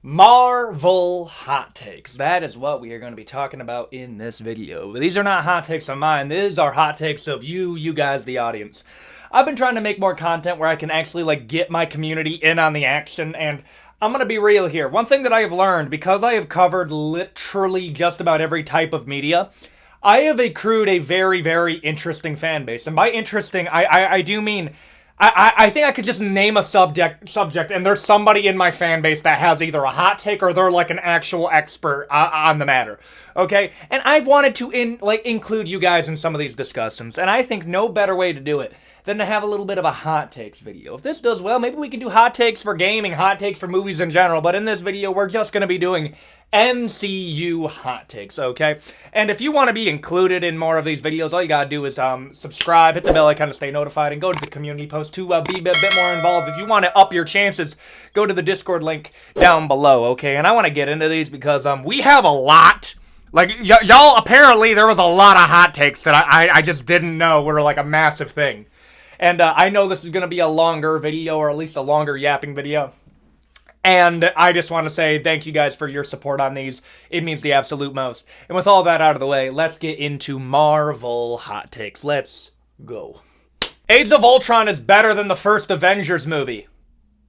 Marvel hot takes. That is what we are going to be talking about in this video. These are not hot takes of mine. These are hot takes of you guys, the audience. I've been trying to make more content where I can actually get my community in on the action, and I'm going to be real here. One thing that I have learned, because I have covered literally just about every type of media, I have accrued a very, very interesting fan base. And by interesting, I do mean I think I could just name a subject, and there's somebody in my fan base that has either a hot take or they're like an actual expert on the matter. Okay, and I've wanted to include you guys in some of these discussions, and I think no better way to do it than to have a little bit of a hot takes video. If this does well, maybe we can do hot takes for gaming, hot takes for movies in general, but in this video, we're just going to be doing MCU hot takes, okay? And if you want to be included in more of these videos, all you gotta do is subscribe, hit the bell icon to stay notified, and go to the community post to be a bit more involved. If you want to up your chances, go to the Discord link down below, okay? And I want to get into these because we have a lot. Y'all, apparently there was a lot of hot takes that I just didn't know were like a massive thing. And I know this is going to be a longer video, or at least a longer yapping video. And I just want to say thank you guys for your support on these. It means the absolute most. And with all that out of the way, let's get into Marvel hot takes. Let's go. Age of Ultron is better than the first Avengers movie.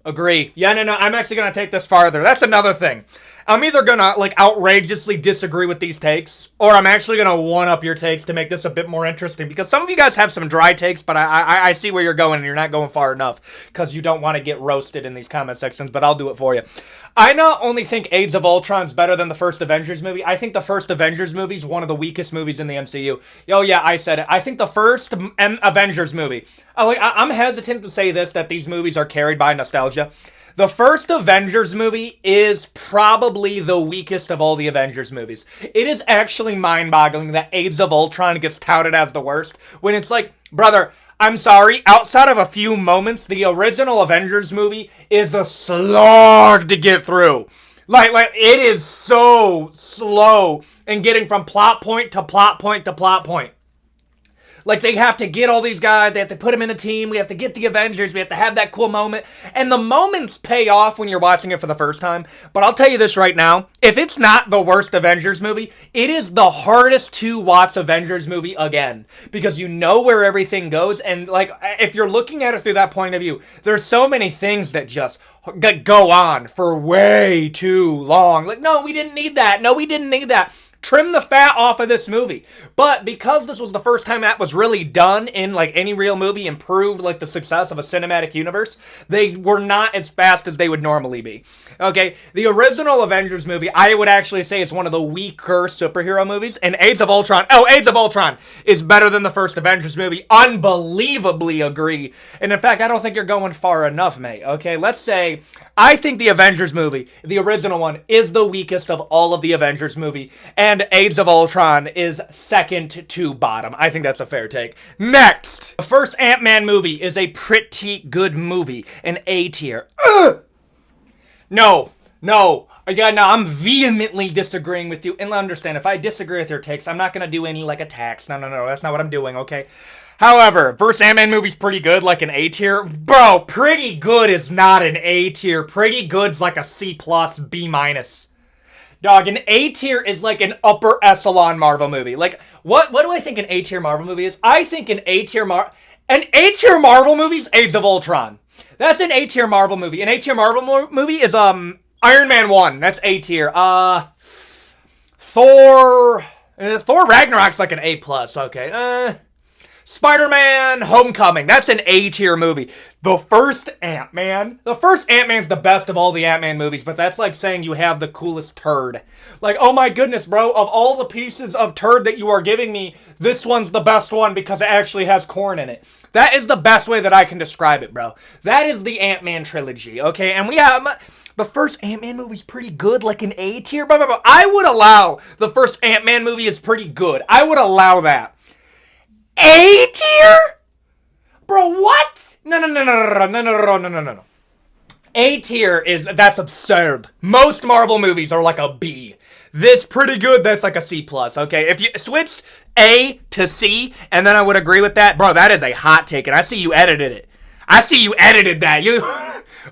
Agree. Yeah, no, I'm actually going to take this farther. That's another thing. I'm either going to, outrageously disagree with these takes, or I'm actually going to one-up your takes to make this a bit more interesting, because some of you guys have some dry takes, but I see where you're going, and you're not going far enough, because you don't want to get roasted in these comment sections, but I'll do it for you. I not only think Age of Ultron's better than the first Avengers movie, I think the first Avengers movie is one of the weakest movies in the MCU. Oh yeah, I said it. I think the first Avengers movie, I'm hesitant to say this, that these movies are carried by nostalgia. The first Avengers movie is probably the weakest of all the Avengers movies. It is actually mind-boggling that Age of Ultron gets touted as the worst, when it's like, brother, I'm sorry, outside of a few moments, the original Avengers movie is a slog to get through. It is so slow in getting from plot point to plot point to plot point. They have to get all these guys, they have to put them in a team, we have to get the Avengers, we have to have that cool moment, and the moments pay off when you're watching it for the first time. But I'll tell you this right now, if it's not the worst Avengers movie, it is the hardest to watch Avengers movie again, because you know where everything goes, and if you're looking at it through that point of view, there's so many things that just go on for way too long. No, we didn't need that. No, we didn't need that. Trim the fat off of this movie. But because this was the first time that was really done in any real movie and proved the success of a cinematic universe, they were not as fast as they would normally be. Okay, the original Avengers movie, I would actually say, is one of the weaker superhero movies, and Age of Ultron is better than the first Avengers movie. Unbelievably agree. And in fact, I don't think you're going far enough, mate. Okay, let's say I think the Avengers movie, the original one, is the weakest of all of the Avengers movie, and Age of Ultron is second to bottom. I think that's a fair take. Next! The first Ant-Man movie is a pretty good movie. An A tier. No, I'm vehemently disagreeing with you. And understand, if I disagree with your takes, I'm not going to do any attacks. No, that's not what I'm doing, okay? However, first Ant-Man movie's pretty good, an A tier. Bro, pretty good is not an A tier. Pretty good's a C+, B-. Dog, an A tier is an upper echelon Marvel movie. What do I think an A tier Marvel movie is? I think an A tier Marvel movie is Age of Ultron. That's an A tier Marvel movie. An A tier Marvel movie is Iron Man 1. That's A tier. Thor Ragnarok's an A+, okay. Spider-Man Homecoming. That's an A-tier movie. The first Ant-Man's the best of all the Ant-Man movies, but that's like saying you have the coolest turd. Oh my goodness, bro, of all the pieces of turd that you are giving me, this one's the best one because it actually has corn in it. That is the best way that I can describe it, bro. That is the Ant-Man trilogy, okay? And we have... The first Ant-Man movie's pretty good, an A tier. I would allow the first Ant-Man movie is pretty good. I would allow that. A tier? Bro, what? No. A tier that's absurd. Most Marvel movies are a B. This pretty good, that's a C+, okay? If you switch A to C, and then I would agree with that, bro, that is a hot take, and I see you edited it. I see you edited that.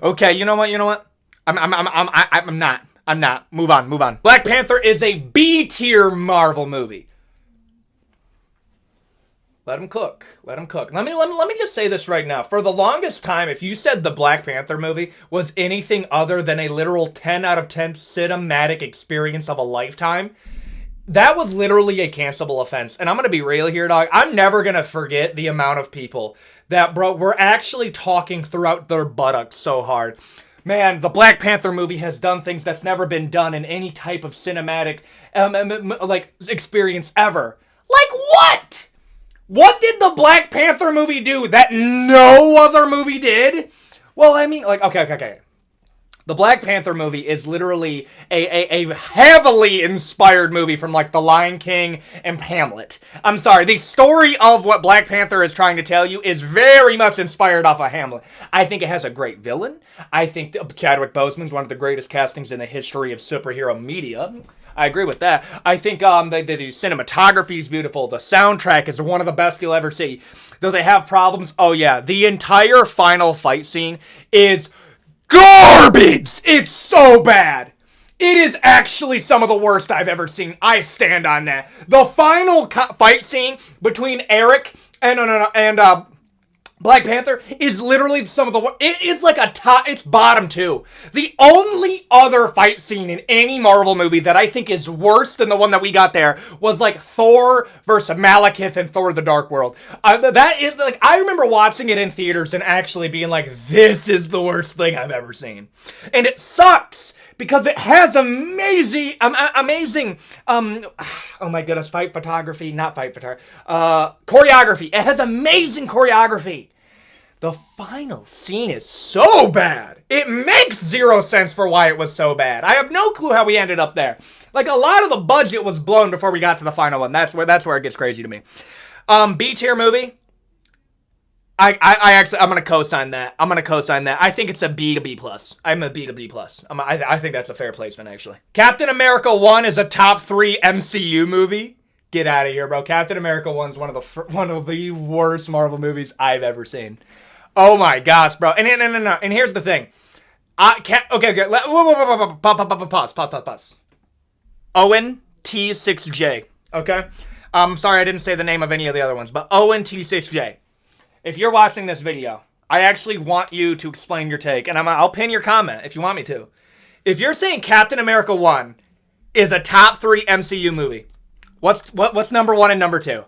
Okay, you know what? I'm not. I'm not. Move on, move on. Black Panther is a B-tier Marvel movie. Let him cook. Let him cook. Let me just say this right now. For the longest time, if you said the Black Panther movie was anything other than a literal 10 out of 10 cinematic experience of a lifetime, that was literally a cancelable offense. And I'm going to be real here, dog. I'm never going to forget the amount of people that, bro, were actually talking throughout their buttocks so hard. Man, the Black Panther movie has done things that's never been done in any type of cinematic experience ever. Like what? What did the Black Panther movie do that no other movie did? Well, I mean, like, okay. The Black Panther movie is literally a heavily inspired movie from, like, The Lion King and Hamlet. I'm sorry, the story of what Black Panther is trying to tell you is very much inspired off of Hamlet. I think it has a great villain. I think Chadwick Boseman's one of the greatest castings in the history of superhero media. I agree with that. I think the cinematography is beautiful. The soundtrack is one of the best you'll ever see. Does it have problems? Oh, yeah. The entire final fight scene is garbage! It's so bad. It is actually some of the worst I've ever seen. I stand on that. The final fight scene between Eric and Black Panther is literally some of the... It is like a top... It's bottom two. The only other fight scene in any Marvel movie that I think is worse than the one that we got there was like Thor versus Malekith in Thor the Dark World. That is like... I remember watching it in theaters and actually being like, this is the worst thing I've ever seen. And it sucks because it has amazing, oh my goodness, choreography. It has amazing choreography. The final scene is so bad. It makes zero sense for why it was so bad. I have no clue how we ended up there. Like, a lot of the budget was blown before we got to the final one. That's where it gets crazy to me. B-tier movie. I'm gonna co-sign that. I think it's a B to B plus. I'm a B to B plus. I think that's a fair placement, actually. Captain America 1 is a top 3 MCU movie. Get out of here, bro. Captain America 1 is one of the worst Marvel movies I've ever seen. Oh my gosh, bro. And no. And here's the thing. Okay. Pause. Owen T6J. Okay. Sorry I didn't say the name of any of the other ones, but Owen T6J. If you're watching this video, I actually want you to explain your take, and I'll pin your comment if you want me to. If you're saying Captain America 1 is a top 3 MCU movie, what's number 1 and number 2?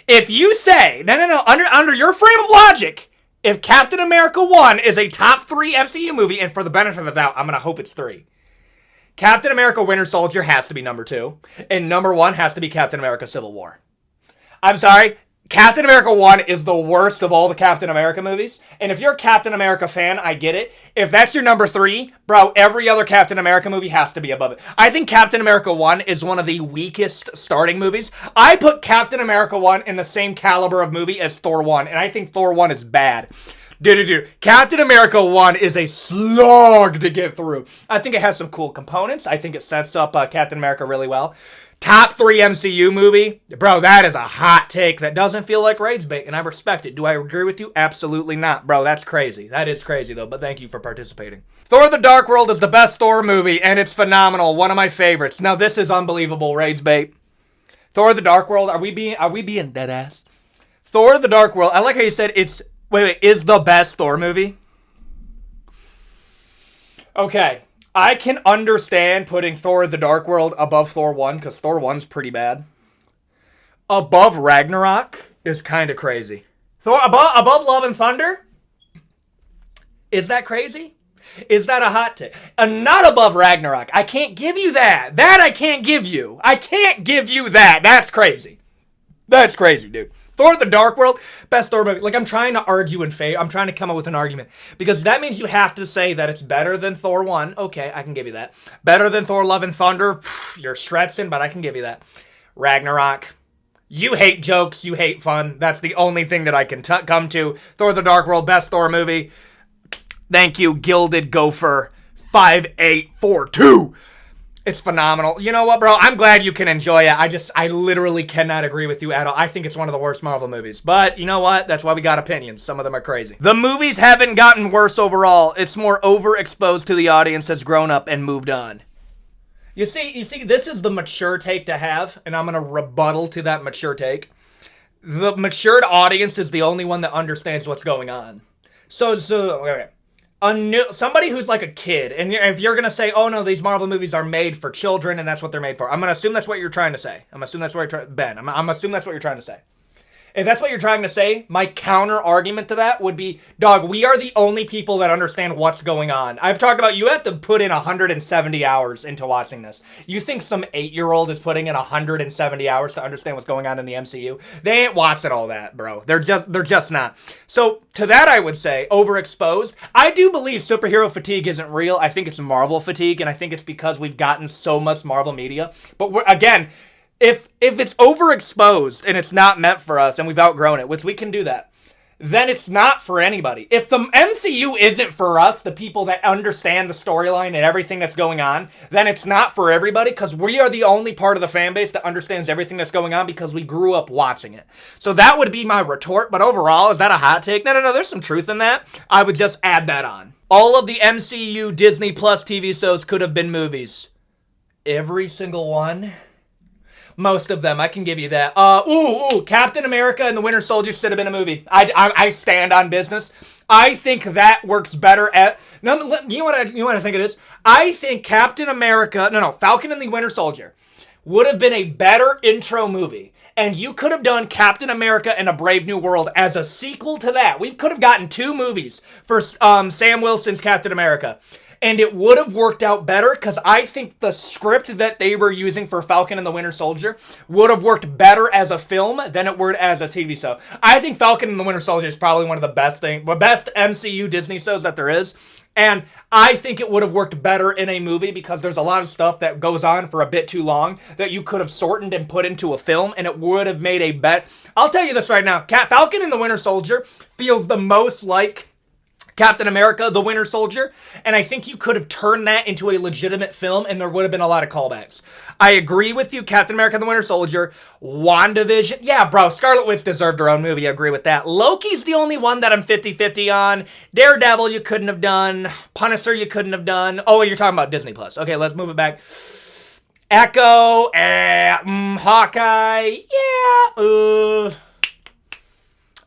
If you say, no, under your frame of logic, if Captain America 1 is a top 3 MCU movie, and for the benefit of the doubt, I'm going to hope it's 3, Captain America Winter Soldier has to be number 2, and number 1 has to be Captain America Civil War. I'm sorry, Captain America 1 is the worst of all the Captain America movies. And if you're a Captain America fan, I get it. If that's your number 3, bro, every other Captain America movie has to be above it. I think Captain America 1 is one of the weakest starting movies. I put Captain America 1 in the same caliber of movie as Thor 1, and I think Thor 1 is bad. Dude. Captain America 1 is a slog to get through. I think it has some cool components. I think it sets up Captain America really well. Top 3 MCU movie? Bro, that is a hot take that doesn't feel like rage bait, and I respect it. Do I agree with you? Absolutely not. Bro, that's crazy. That is crazy, though, but thank you for participating. Thor the Dark World is the best Thor movie, and it's phenomenal. One of my favorites. Now, this is unbelievable, rage bait. Thor the Dark World, are we being dead ass? Thor the Dark World, I like how you said it's, is the best Thor movie? Okay. I can understand putting Thor the Dark World above Thor 1, because Thor 1's pretty bad. Above Ragnarok is kind of crazy. Thor above Love and Thunder? Is that crazy? Is that a hot take? Not above Ragnarok. I can't give you that. That I can't give you. I can't give you that. That's crazy. That's crazy, dude. Thor the Dark World, best Thor movie. Like, I'm trying to argue in favor. I'm trying to come up with an argument. Because that means you have to say that it's better than Thor 1. Okay, I can give you that. Better than Thor Love and Thunder. You're stretching, but I can give you that. Ragnarok. You hate jokes. You hate fun. That's the only thing that I can come to. Thor the Dark World, best Thor movie. Thank you, Gilded Gopher 5842. It's phenomenal. You know what, bro? I'm glad you can enjoy it. I literally cannot agree with you at all. I think it's one of the worst Marvel movies. But you know what? That's why we got opinions. Some of them are crazy. The movies haven't gotten worse overall. It's more overexposed to the audience that's grown up and moved on. You see, this is the mature take to have, and I'm gonna rebuttal to that mature take. The matured audience is the only one that understands what's going on. Okay. Somebody who's like a kid, and if you're gonna say, "Oh no, these Marvel movies are made for children, and that's what they're made for," I'm gonna assume that's what you're trying to say. I'm assuming that's what you're Ben. I'm assuming that's what you're trying to say. If that's what you're trying to say, my counter argument to that would be, dog, we are the only people that understand what's going on. I've talked about you have to put in 170 hours into watching this. You think some 8-year-old is putting in 170 hours to understand what's going on in the MCU? They ain't watching all that, bro. They're just not. So to that, I would say overexposed. I do believe superhero fatigue isn't real. I think it's Marvel fatigue, and I think it's because we've gotten so much Marvel media. But again, if it's overexposed and it's not meant for us and we've outgrown it, which we can do that, then it's not for anybody. If the MCU isn't for us, the people that understand the storyline and everything that's going on, then it's not for everybody because we are the only part of the fan base that understands everything that's going on because we grew up watching it. So that would be my retort, but overall, is that a hot take? No, there's some truth in that. I would just add that on. All of the MCU Disney Plus TV shows could have been movies. Every single one? Most of them, I can give you that. Captain America and the Winter Soldier should have been a movie. I stand on business. I think that works better at... No, you know what I think it is? I think Captain America... No, Falcon and the Winter Soldier would have been a better intro movie. And you could have done Captain America and A Brave New World as a sequel to that. We could have gotten 2 movies for Sam Wilson's Captain America. And it would have worked out better because I think the script that they were using for Falcon and the Winter Soldier would have worked better as a film than it would as a TV show. I think Falcon and the Winter Soldier is probably one of the best MCU Disney shows that there is. And I think it would have worked better in a movie because there's a lot of stuff that goes on for a bit too long that you could have shortened and put into a film, and it would have made a bet. I'll tell you this right now. Falcon and the Winter Soldier feels the most like Captain America, the Winter Soldier, and I think you could have turned that into a legitimate film and there would have been a lot of callbacks. I agree with you, Captain America, the Winter Soldier, WandaVision, yeah, bro, Scarlet Witch deserved her own movie, I agree with that. Loki's the only one that I'm 50-50 on. Daredevil, you couldn't have done. Punisher, you couldn't have done. Oh, you're talking about Disney Plus. Okay, let's move it back. Echo, Hawkeye, yeah,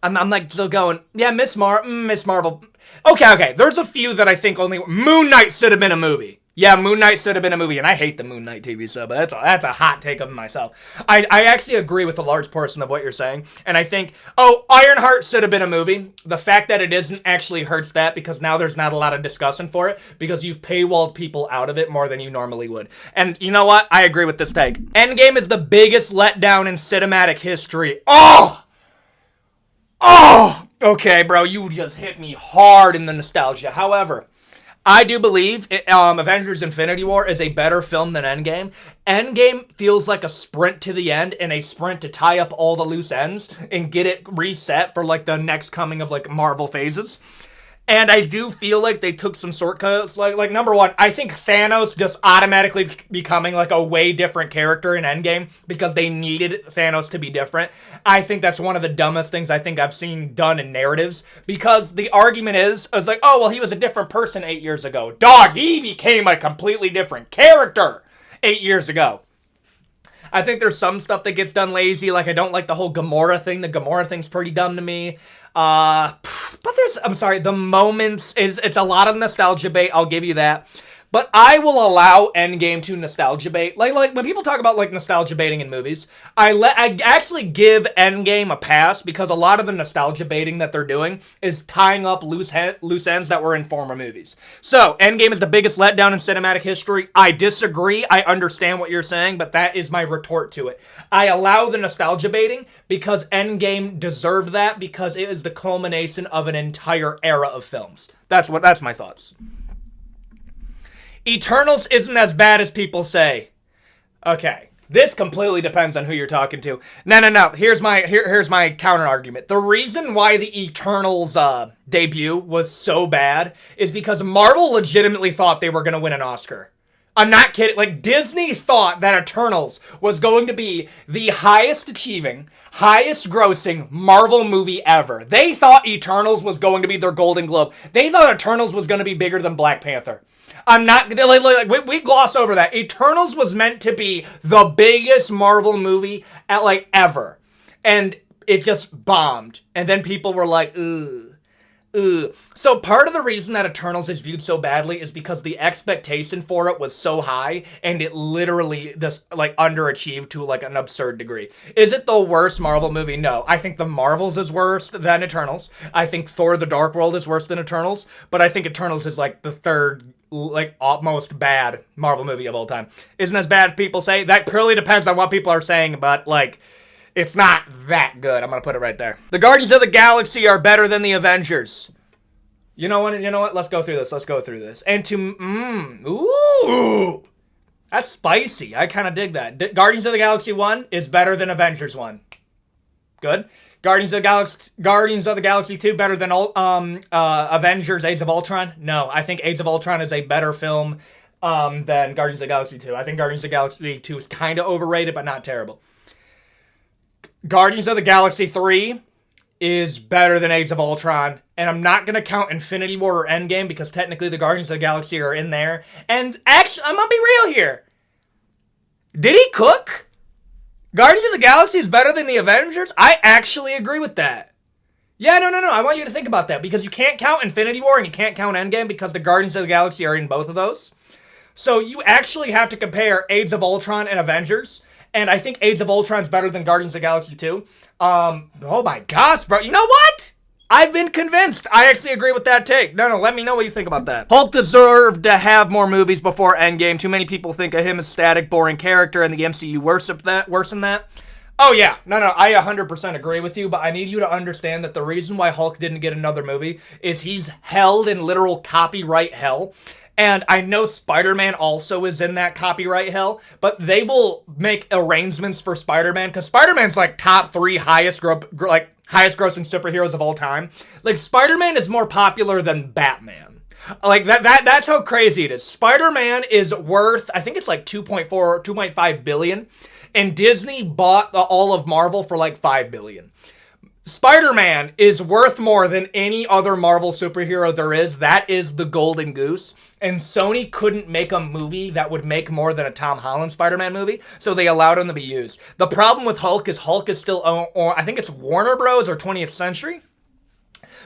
I'm like still going, yeah, Miss Marvel. Okay, there's a few that I think only... Moon Knight should have been a movie. Yeah, Moon Knight should have been a movie, and I hate the Moon Knight TV show, but that's a hot take of myself. I actually agree with a large portion of what you're saying, and I think, Ironheart should have been a movie. The fact that it isn't actually hurts that, because now there's not a lot of discussion for it, because you've paywalled people out of it more than you normally would. And you know what? I agree with this take. Endgame is the biggest letdown in cinematic history. Okay, bro, you just hit me hard in the nostalgia. However, I do believe Avengers Infinity War is a better film than Endgame. Endgame feels like a sprint to the end and a sprint to tie up all the loose ends and get it reset for like the next coming of like Marvel phases. And I do feel like they took some shortcuts. Like number one, I think Thanos just automatically becoming like a way different character in Endgame because they needed Thanos to be different. I think that's one of the dumbest things I think I've seen done in narratives because the argument is like, oh, well, he was a different person 8 years ago. Dog, he became a completely different character 8 years ago. I think there's some stuff that gets done lazy. Like, I don't like the whole Gamora thing. The Gamora thing's pretty dumb to me. But the moments, it's a lot of nostalgia bait. I'll give you that. But I will allow Endgame to nostalgia bait. Like when people talk about like nostalgia baiting in movies, I actually give Endgame a pass because a lot of the nostalgia baiting that they're doing is tying up loose ends that were in former movies. So Endgame is the biggest letdown in cinematic history. I disagree. I understand what you're saying, but that is my retort to it. I allow the nostalgia baiting because Endgame deserved that because it is the culmination of an entire era of films. That's my thoughts. Eternals isn't as bad as people say. Okay, this completely depends on who you're talking to. No. Here's my counter argument. The reason why the Eternals debut was so bad is because Marvel legitimately thought they were going to win an Oscar. I'm not kidding. Like, Disney thought that Eternals was going to be the highest achieving, highest grossing Marvel movie ever. They thought Eternals was going to be their Golden Globe. They thought Eternals was going to be bigger than Black Panther. I'm not gonna we gloss over that. Eternals was meant to be the biggest Marvel movie at like ever, and it just bombed. And then people were like, ugh. So part of the reason that Eternals is viewed so badly is because the expectation for it was so high, and it literally just like underachieved to like an absurd degree. Is it the worst Marvel movie? No. I think The Marvels is worse than Eternals. I think Thor: The Dark World is worse than Eternals, but I think Eternals is like the third like most bad Marvel movie of all time. Isn't as bad as people say? That purely depends on what people are saying, but like it's not that good. I'm going to put it right there. The Guardians of the Galaxy are better than the Avengers. You know what? Let's go through this. And ooh, that's spicy. I kind of dig that. Guardians of the Galaxy 1 is better than Avengers 1. Good. Guardians of the Galaxy 2 better than Avengers Age of Ultron? No, I think Age of Ultron is a better film than Guardians of the Galaxy 2. I think Guardians of the Galaxy 2 is kind of overrated, but not terrible. Guardians of the Galaxy 3 is better than Age of Ultron. And I'm not going to count Infinity War or Endgame because technically the Guardians of the Galaxy are in there. And actually, I'm going to be real here. Did he cook? Guardians of the Galaxy is better than the Avengers? I actually agree with that. Yeah, no. I want you to think about that because you can't count Infinity War and you can't count Endgame because the Guardians of the Galaxy are in both of those. So you actually have to compare Age of Ultron and Avengers. And I think Age of Ultron is better than Guardians of the Galaxy 2. Oh my gosh, bro. You know what? I've been convinced. I actually agree with that take. No, let me know what you think about that. Hulk deserved to have more movies before Endgame. Too many people think of him as static, boring character, and the MCU worse than that. Oh yeah, no, I 100% agree with you, but I need you to understand that the reason why Hulk didn't get another movie is he's held in literal copyright hell. And I know Spider-Man also is in that copyright hell, but they will make arrangements for Spider-Man because Spider-Man's like top 3 highest grossing superheroes of all time. Like Spider-Man is more popular than Batman. Like that's how crazy it is. Spider-Man is worth, I think it's like 2.5 billion, and Disney bought all of Marvel for like 5 billion. Spider-Man is worth more than any other Marvel superhero there is. That is the golden goose. And Sony couldn't make a movie that would make more than a Tom Holland Spider-Man movie, so they allowed him to be used. The problem with Hulk is still, I think it's Warner Bros. Or 20th Century.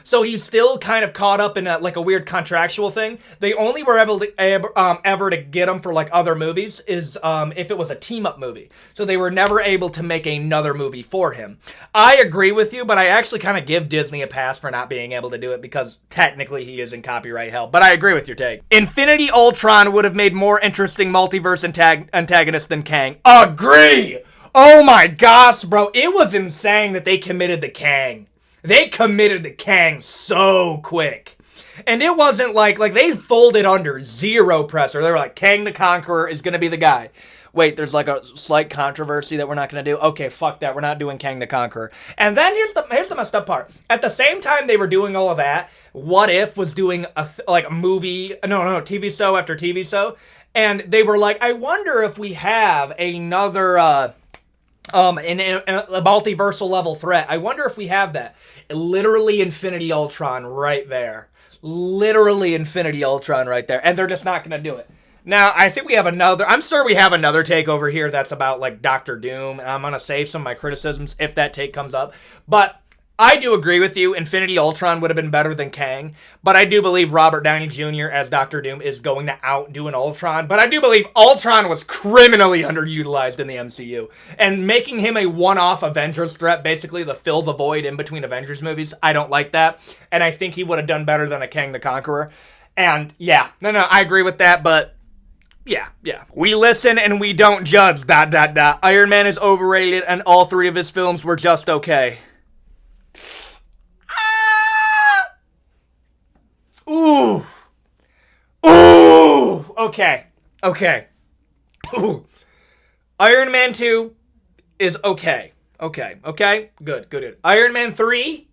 So he's still kind of caught up in a weird contractual thing. They only were able to ever to get him for like other movies is if it was a team-up movie. So they were never able to make another movie for him. I agree with you, but I actually kind of give Disney a pass for not being able to do it because technically he is in copyright hell. But I agree with your take. Infinity Ultron would have made more interesting multiverse antagonists than Kang. Agree! Oh my gosh, bro. It was insane that they committed to Kang. They committed to Kang so quick. And it wasn't like they folded under zero pressure. They were like, Kang the Conqueror is going to be the guy. Wait, there's like a slight controversy that we're not going to do? Okay, fuck that. We're not doing Kang the Conqueror. And then here's the messed up part. At the same time they were doing all of that, What If was doing a movie, TV show after TV show. And they were like, I wonder if we have another... in a multiversal level threat. I wonder if we have that. Literally Infinity Ultron right there. Literally Infinity Ultron right there. And they're just not going to do it. Now, I think I'm sure we have another take over here that's about like Doctor Doom. And I'm going to save some of my criticisms if that take comes up. But I do agree with you. Infinity Ultron would have been better than Kang. But I do believe Robert Downey Jr. as Doctor Doom is going to outdo an Ultron. But I do believe Ultron was criminally underutilized in the MCU. And making him a one-off Avengers threat, basically to fill the void in between Avengers movies, I don't like that. And I think he would have done better than a Kang the Conqueror. And yeah, I agree with that, but... Yeah. We listen and we don't judge, ... Iron Man is overrated and all 3 of his films were just okay. Ooh. Okay. Ooh. Iron Man 2 is okay. Okay. Good. Iron Man 3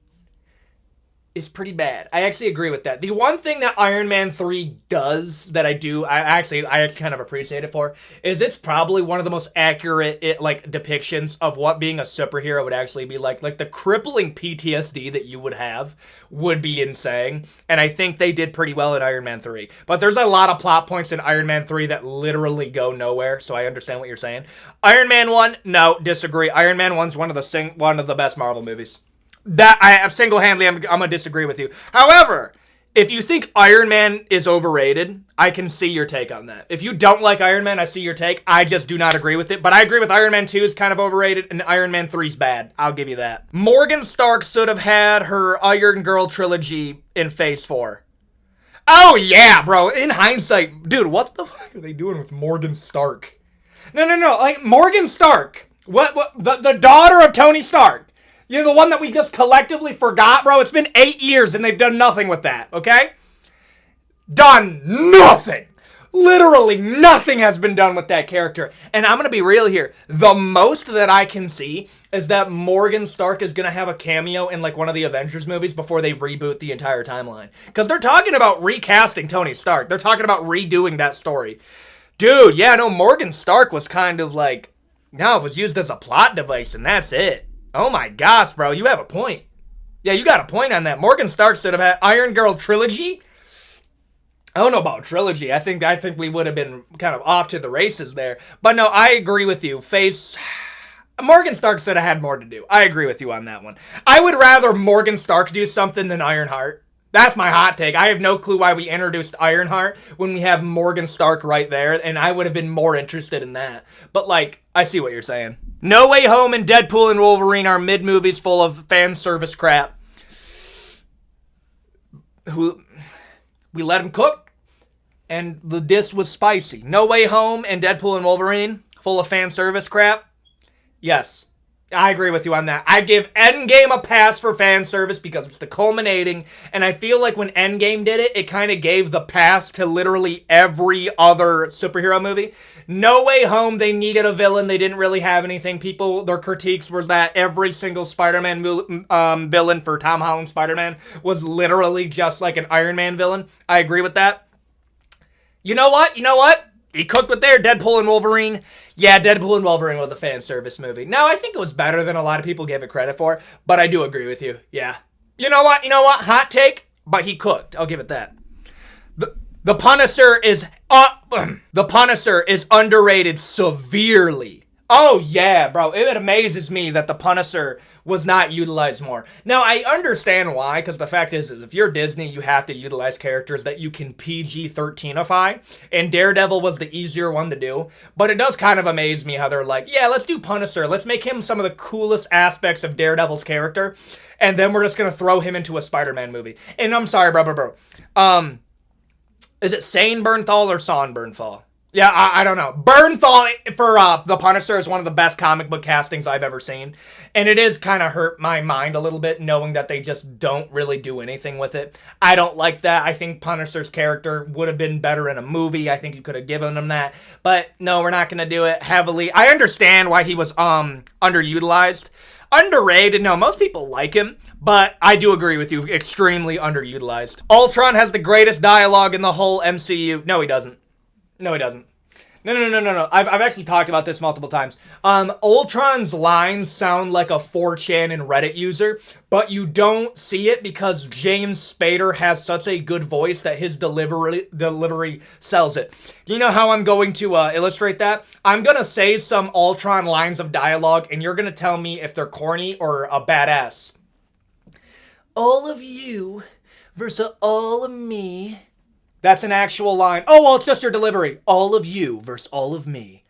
is pretty bad. I actually agree with that. The one thing that Iron Man 3 does that I actually kind of appreciate it for is it's probably one of the most accurate depictions of what being a superhero would actually be like. Like the crippling PTSD that you would have would be insane. And I think they did pretty well in Iron Man 3. But there's a lot of plot points in Iron Man 3 that literally go nowhere, so I understand what you're saying. Iron Man 1, no, disagree. Iron Man 1's one of the best Marvel movies. That I single-handedly, I'm gonna disagree with you. However, if you think Iron Man is overrated, I can see your take on that. If you don't like Iron Man, I see your take. I just do not agree with it. But I agree with Iron Man 2 is kind of overrated, and Iron Man 3 is bad. I'll give you that. Morgan Stark should have had her Iron Girl trilogy in Phase 4. Oh yeah, bro. In hindsight, dude, what the fuck are they doing with Morgan Stark? No. Like Morgan Stark, the daughter of Tony Stark. You're the one that we just collectively forgot, bro. It's been 8 years and they've done nothing with that, okay? Done nothing. Literally nothing has been done with that character. And I'm going to be real here. The most that I can see is that Morgan Stark is going to have a cameo in like one of the Avengers movies before they reboot the entire timeline. Because they're talking about recasting Tony Stark. They're talking about redoing that story. Dude, yeah, no, Morgan Stark was kind of like, no, it was used as a plot device and that's it. Oh my gosh, bro, you have a point. Yeah, you got a point on that. Morgan Stark should have had Iron Girl trilogy. I don't know about trilogy. I think we would have been kind of off to the races there. But no, I agree with you. Morgan Stark should have had more to do. I agree with you on that one. I would rather Morgan Stark do something than Ironheart. That's my hot take. I have no clue why we introduced Ironheart when we have Morgan Stark right there, and I would have been more interested in that. But, like, I see what you're saying. No Way Home and Deadpool and Wolverine are mid-movies full of fan service crap. We let them cook, and the dish was spicy. No Way Home and Deadpool and Wolverine full of fan service crap? Yes. I agree with you on that. I give Endgame a pass for fan service because it's the culminating, and I feel like when Endgame did it, it kind of gave the pass to literally every other superhero movie. No Way Home, they needed a villain. They didn't really have anything. Their critiques was that every single Spider-Man villain for Tom Holland Spider-Man was literally just like an Iron Man villain. I agree with that. You know what? He cooked with their Deadpool and Wolverine. Yeah, Deadpool and Wolverine was a fan service movie. Now, I think it was better than a lot of people gave it credit for, but I do agree with you. Yeah. You know what? Hot take, but he cooked. I'll give it that. The Punisher is underrated severely. Oh, yeah, bro. It amazes me that the Punisher was not utilized more. Now, I understand why, because the fact is if you're Disney, you have to utilize characters that you can PG-13ify, and Daredevil was the easier one to do. But it does kind of amaze me how they're like, yeah, let's do Punisher. Let's make him some of the coolest aspects of Daredevil's character, and then we're just going to throw him into a Spider-Man movie. And I'm sorry, bro. Is it Sane Bernthal or Son Bernthal? Yeah, I don't know. Bernthal for The Punisher is one of the best comic book castings I've ever seen. And it is kind of hurt my mind a little bit knowing that they just don't really do anything with it. I don't like that. I think Punisher's character would have been better in a movie. I think you could have given him that. But no, we're not going to do it heavily. I understand why he was underutilized. Underrated, no, most people like him, but I do agree with you, extremely underutilized. Ultron has the greatest dialogue in the whole MCU. No, he doesn't. No. I've actually talked about this multiple times. Ultron's lines sound like a 4chan and Reddit user, but you don't see it because James Spader has such a good voice that his delivery sells it. Do you know how I'm going to illustrate that? I'm going to say some Ultron lines of dialogue, and you're going to tell me if they're corny or a badass. All of you versus all of me. That's an actual line. Oh, well, it's just your delivery. All of you versus all of me.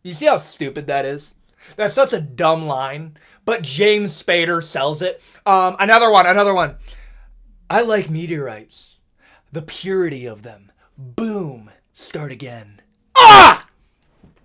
You see how stupid that is? That's such a dumb line, but James Spader sells it. Another one. I like meteorites. The purity of them. Boom. Start again. Ah!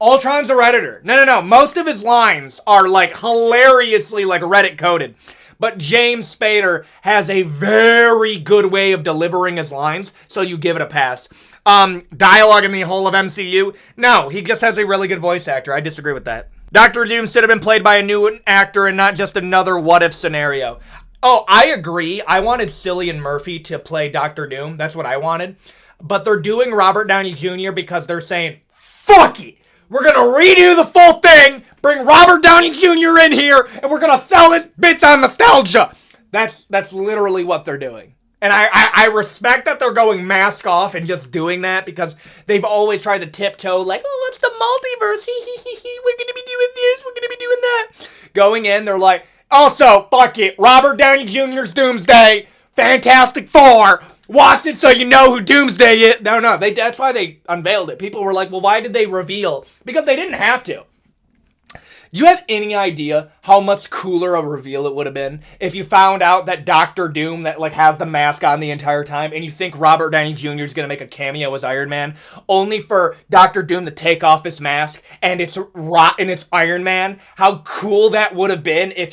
Ultron's a Redditor. No. Most of his lines are like hilariously like Reddit coded. But James Spader has a very good way of delivering his lines, so you give it a pass. Dialogue in the whole of MCU? No, he just has a really good voice actor. I disagree with that. Doctor Doom should have been played by a new actor and not just another what-if scenario. Oh, I agree. I wanted Cillian Murphy to play Doctor Doom. That's what I wanted. But they're doing Robert Downey Jr. because they're saying, fuck it. We're going to redo the full thing, bring Robert Downey Jr. in here, and we're going to sell this bitch on nostalgia. That's literally what they're doing. And I respect that they're going mask off and just doing that because they've always tried to tiptoe like, oh, it's the multiverse. We're going to be doing this. We're going to be doing that. Going in, they're like, also, fuck it. Robert Downey Jr.'s Doomsday. Fantastic Four. Watch it so you know who Doomsday is. No. That's why they unveiled it. People were like, well, why did they reveal? Because they didn't have to. Do you have any idea how much cooler a reveal it would have been if you found out that Doctor Doom that like has the mask on the entire time and you think Robert Downey Jr. is going to make a cameo as Iron Man only for Doctor Doom to take off his mask and it's Iron Man? How cool that would have been if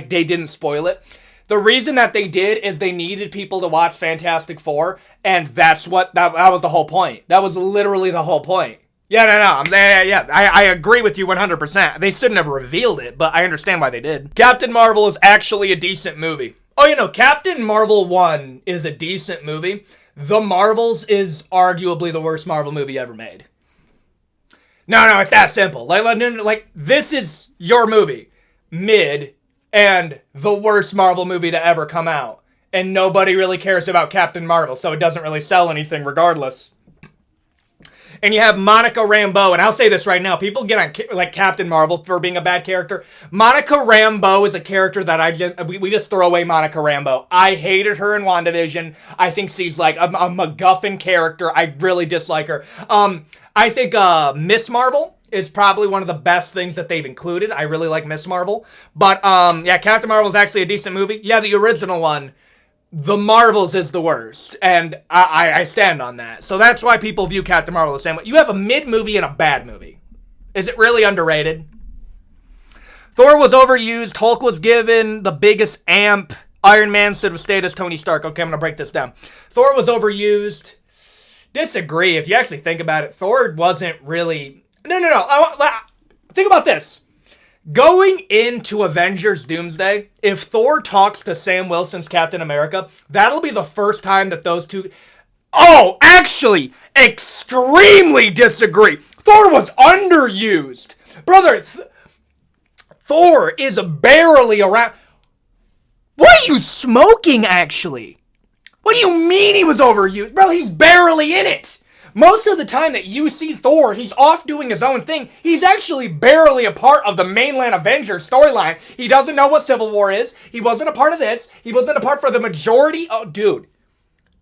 they didn't spoil it. The reason that they did is they needed people to watch Fantastic Four, and that was the whole point. That was literally the whole point. Yeah, I agree with you 100%. They shouldn't have revealed it, but I understand why they did. Captain Marvel is actually a decent movie. Oh, Captain Marvel 1 is a decent movie. The Marvels is arguably the worst Marvel movie ever made. No, it's that simple. Like this is your movie. Mid, and the worst Marvel movie to ever come out. And nobody really cares about Captain Marvel, so it doesn't really sell anything regardless. And you have Monica Rambeau, and I'll say this right now. People get on like Captain Marvel for being a bad character. Monica Rambeau is a character that we just throw away Monica Rambeau. I hated her in WandaVision. I think she's like a MacGuffin character. I really dislike her. I think Miss Marvel is probably one of the best things that they've included. I really like Miss Marvel. But Captain Marvel is actually a decent movie. Yeah, the original one. The Marvels is the worst, and I stand on that. So that's why people view Captain Marvel the same way. You have a mid-movie and a bad movie. Is it really underrated? Thor was overused. Hulk was given the biggest amp. Iron Man should have stayed as Tony Stark. Okay, I'm going to break this down. Thor was overused. Disagree. If you actually think about it, Thor wasn't really... No. Think about this. Going into Avengers Doomsday, if Thor talks to Sam Wilson's Captain America, that'll be the first time that those two... Oh, actually, extremely disagree. Thor was underused. Brother, Thor is barely around... What are you smoking, actually? What do you mean he was overused? Bro, he's barely in it. Most of the time that you see Thor, he's off doing his own thing. He's actually barely a part of the mainland Avengers storyline. He doesn't know what Civil War is. He wasn't a part of this. He wasn't a part for the majority. Oh, dude,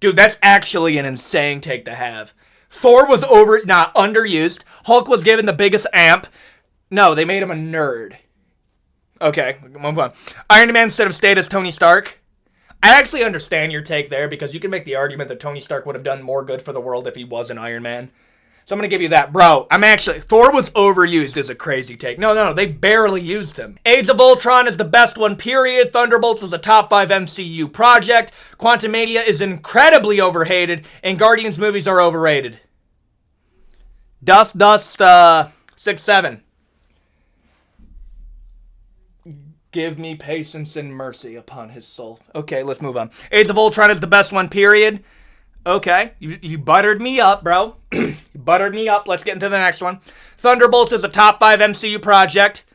that's actually an insane take to have. Thor was underused. Hulk was given the biggest amp. No, they made him a nerd. Okay, move on. Iron Man should have stayed as Tony Stark. I actually understand your take there because you can make the argument that Tony Stark would have done more good for the world if he was an Iron Man. So I'm going to give you that. Bro, Thor was overused is a crazy take. No, they barely used him. Age of Ultron is the best one, period. Thunderbolts is a top 5 MCU project. Quantumania is incredibly overhated, and Guardians movies are overrated. Dust, 6-7. Give me patience and mercy upon his soul. Okay, let's move on. Age of Ultron is the best one, period. Okay, you buttered me up, bro. You buttered me up. Let's get into the next one. Thunderbolts is a top 5 MCU project.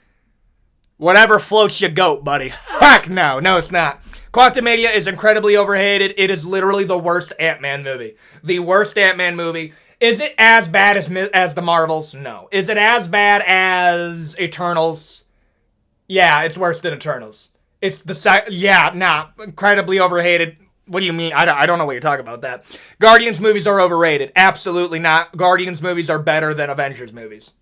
Whatever floats your goat, buddy. Heck no. No, it's not. Quantumania is incredibly overhated. It is literally the worst Ant-Man movie. The worst Ant-Man movie. Is it as bad as the Marvels? No. Is it as bad as Eternals? Yeah, it's worse than Eternals. It's incredibly overhated. What do you mean? I don't know what you're talking about that. Guardians movies are overrated. Absolutely not. Guardians movies are better than Avengers movies.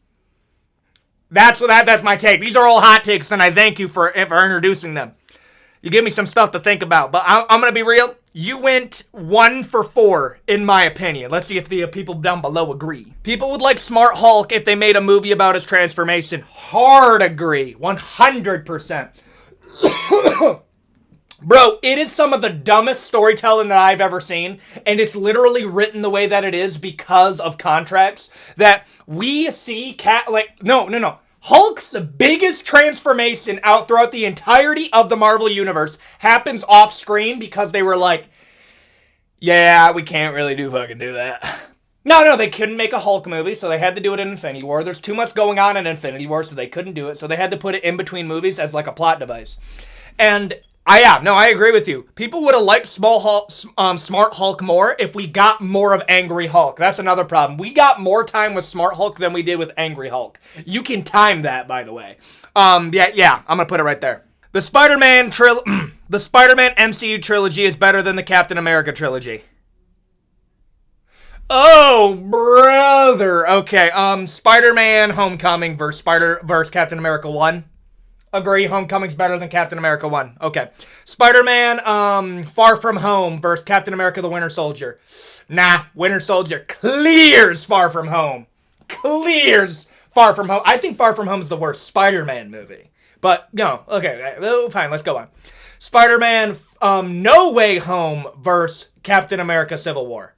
That's my take. These are all hot takes, and I thank you for introducing them. You give me some stuff to think about, but I'm going to be real. You went 1 for 4, in my opinion. Let's see if the people down below agree. People would like Smart Hulk if they made a movie about his transformation. Hard agree. 100%. Bro, it is some of the dumbest storytelling that I've ever seen, and it's literally written the way that it is because of contracts that we see No. Hulk's biggest transformation out throughout the entirety of the Marvel Universe happens off screen because they were like, yeah, we can't really do that. No, they couldn't make a Hulk movie, so they had to do it in Infinity War. There's too much going on in Infinity War, so they couldn't do it. So they had to put it in between movies as like a plot device. And I agree with you. People would have liked Smart Hulk more if we got more of Angry Hulk. That's another problem. We got more time with Smart Hulk than we did with Angry Hulk. You can time that, by the way. Yeah, I'm gonna put it right there. The Spider-Man MCU trilogy is better than the Captain America trilogy. Oh, brother. Okay, Spider-Man Homecoming versus Captain America 1. Agree, Homecoming's better than Captain America 1. Okay. Spider-Man, Far From Home versus Captain America the Winter Soldier. Nah, Winter Soldier clears Far From Home. Clears Far From Home. I think Far From Home is the worst Spider-Man movie. But, no, okay, fine, let's go on. Spider-Man, No Way Home versus Captain America Civil War.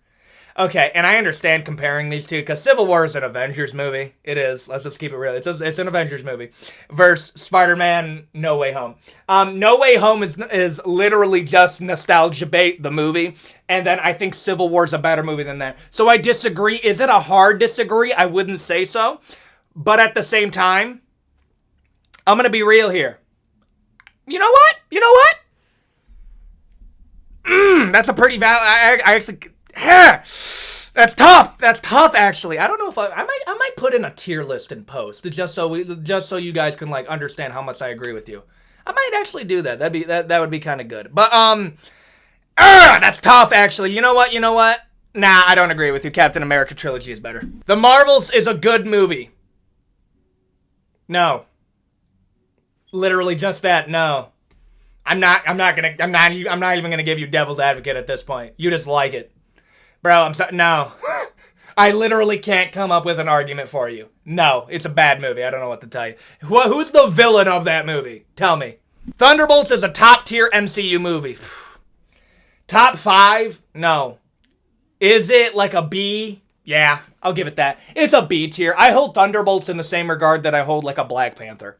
Okay, and I understand comparing these two, because Civil War is an Avengers movie. It is. Let's just keep it real. It's an Avengers movie. Versus Spider-Man No Way Home. No Way Home is literally just nostalgia bait, the movie. And then I think Civil War is a better movie than that. So I disagree. Is it a hard disagree? I wouldn't say so. But at the same time, I'm going to be real here. You know what? That's a pretty valid... I actually... That's tough. Actually, I don't know if I might put in a tier list in post just so you guys can like understand how much I agree with you. I might actually do that. That would be kind of good. But that's tough. Actually, you know what? Nah, I don't agree with you. Captain America trilogy is better. The Marvels is a good movie. No. Literally just that. No. I'm not even gonna give you devil's advocate at this point. You just like it. Bro, I'm sorry. No. I literally can't come up with an argument for you. No, it's a bad movie. I don't know what to tell you. Who's the villain of that movie? Tell me. Thunderbolts is a top-tier MCU movie. Top 5? No. Is it like a B? Yeah, I'll give it that. It's a B tier. I hold Thunderbolts in the same regard that I hold like a Black Panther.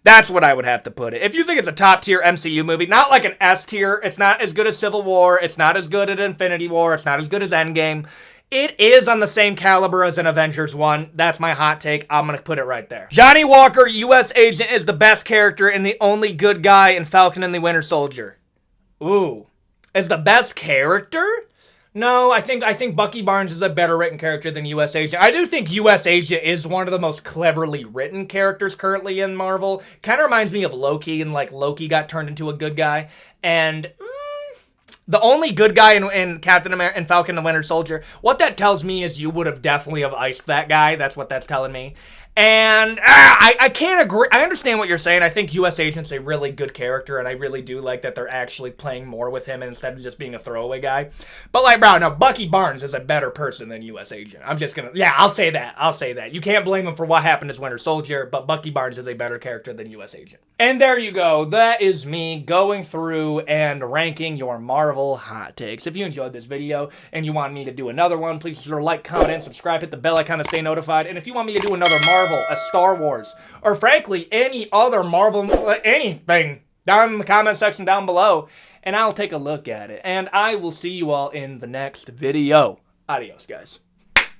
That's what I would have to put it. If you think it's a top-tier MCU movie, not like an S tier, it's not as good as Civil War, it's not as good as Infinity War, it's not as good as Endgame. It is on the same caliber as an Avengers 1. That's my hot take. I'm going to put it right there. Johnny Walker, U.S. Agent, is the best character and the only good guy in Falcon and the Winter Soldier. Ooh. Is the best character? No, I think Bucky Barnes is a better written character than U.S. Agent. I do think U.S. Agent is one of the most cleverly written characters currently in Marvel. Kind of reminds me of Loki, and like Loki got turned into a good guy. And the only good guy in Captain America and Falcon and the Winter Soldier, what that tells me is you would have definitely have iced that guy. That's what that's telling me. And I can't agree. I understand what you're saying. I think U.S. Agent's a really good character, and I really do like that they're actually playing more with him instead of just being a throwaway guy. But like, bro, no, Bucky Barnes is a better person than U.S. Agent. I'm just gonna, yeah, I'll say that. You can't blame him for what happened as Winter Soldier, but Bucky Barnes is a better character than U.S. Agent. And there you go. That is me going through and ranking your Marvel hot takes. If you enjoyed this video and you want me to do another one, please sure like, comment, and subscribe. Hit the bell icon to stay notified. And if you want me to do another Marvel, a Star Wars, or frankly, any other Marvel, anything, down in the comment section down below, and I'll take a look at it. And I will see you all in the next video. Adios, guys.